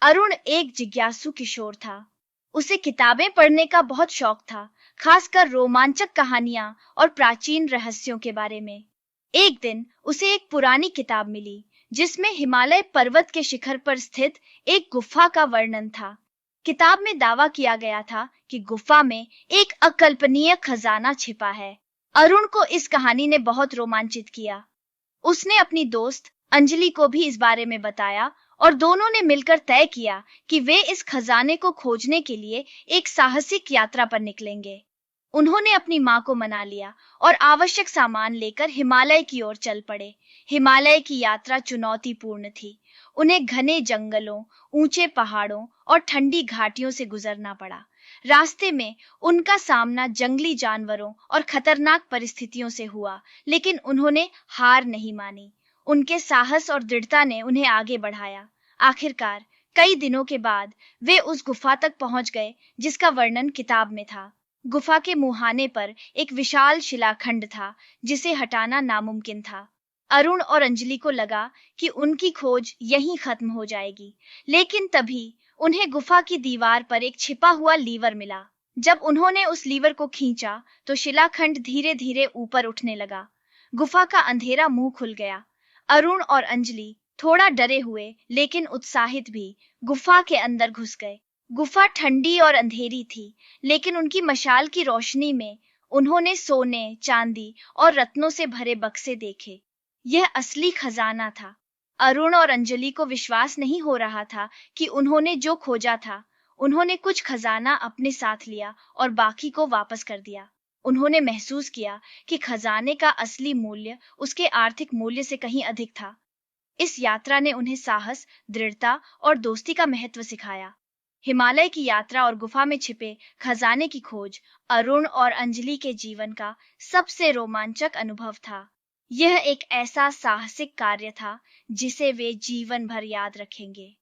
अरुण एक जिज्ञासु किशोर था। उसे किताबें पढ़ने का बहुत शौक था, खासकर रोमांचक कहानियां और प्राचीन रहस्यों के बारे में। एक दिन उसे एक पुरानी किताब मिली जिसमें हिमालय पर्वत के शिखर पर स्थित एक गुफा का वर्णन था। किताब में दावा किया गया था कि गुफा में एक अकल्पनीय खजाना छिपा है। अरुण को इस कहानी ने बहुत रोमांचित किया। उसने अपनी दोस्त अंजलि को भी इस बारे में बताया और दोनों ने मिलकर तय किया कि वे इस खजाने को खोजने के लिए एक साहसिक यात्रा पर निकलेंगे। उन्होंने अपनी मां को मना लिया और आवश्यक सामान लेकर हिमालय की ओर चल पड़े। हिमालय की यात्रा चुनौतीपूर्ण थी। उन्हें घने जंगलों, ऊंचे पहाड़ों और ठंडी घाटियों से गुजरना पड़ा। रास्ते में उनका सामना जंगली जानवरों और खतरनाक परिस्थितियों से हुआ, लेकिन उन्होंने हार नहीं मानी। उनके साहस और दृढ़ता ने उन्हें आगे बढ़ाया। आखिरकार कई दिनों के बाद वे उस गुफा तक पहुंच गए जिसका वर्णन किताब में था। गुफा के मुहाने पर एक विशाल शिलाखंड था जिसे हटाना नामुमकिन था। अरुण और अंजलि को लगा कि उनकी खोज यहीं खत्म हो जाएगी, लेकिन तभी उन्हें गुफा की दीवार पर एक छिपा हुआ लीवर मिला। जब उन्होंने उस लीवर को खींचा तो शिलाखंड धीरे धीरे ऊपर उठने लगा। गुफा का अंधेरा मुंह खुल गया। अरुण और अंजलि थोड़ा डरे हुए लेकिन उत्साहित भी गुफा के अंदर घुस गए। गुफा ठंडी और अंधेरी थी, लेकिन उनकी मशाल की रोशनी में उन्होंने सोने, चांदी और रत्नों से भरे बक्से देखे। यह असली खजाना था। अरुण और अंजलि को विश्वास नहीं हो रहा था कि उन्होंने जो खोजा था। उन्होंने कुछ खजाना अपने साथ लिया और बाकी को वापस कर दिया। उन्होंने महसूस किया कि खजाने का असली मूल्य उसके आर्थिक मूल्य से कहीं अधिक था। इस यात्रा ने उन्हें साहस, दृढ़ता और दोस्ती का महत्व सिखाया। हिमालय की यात्रा और गुफा में छिपे खजाने की खोज अरुण और अंजलि के जीवन का सबसे रोमांचक अनुभव था। यह एक ऐसा साहसिक कार्य था जिसे वे जीवन भर याद रखेंगे।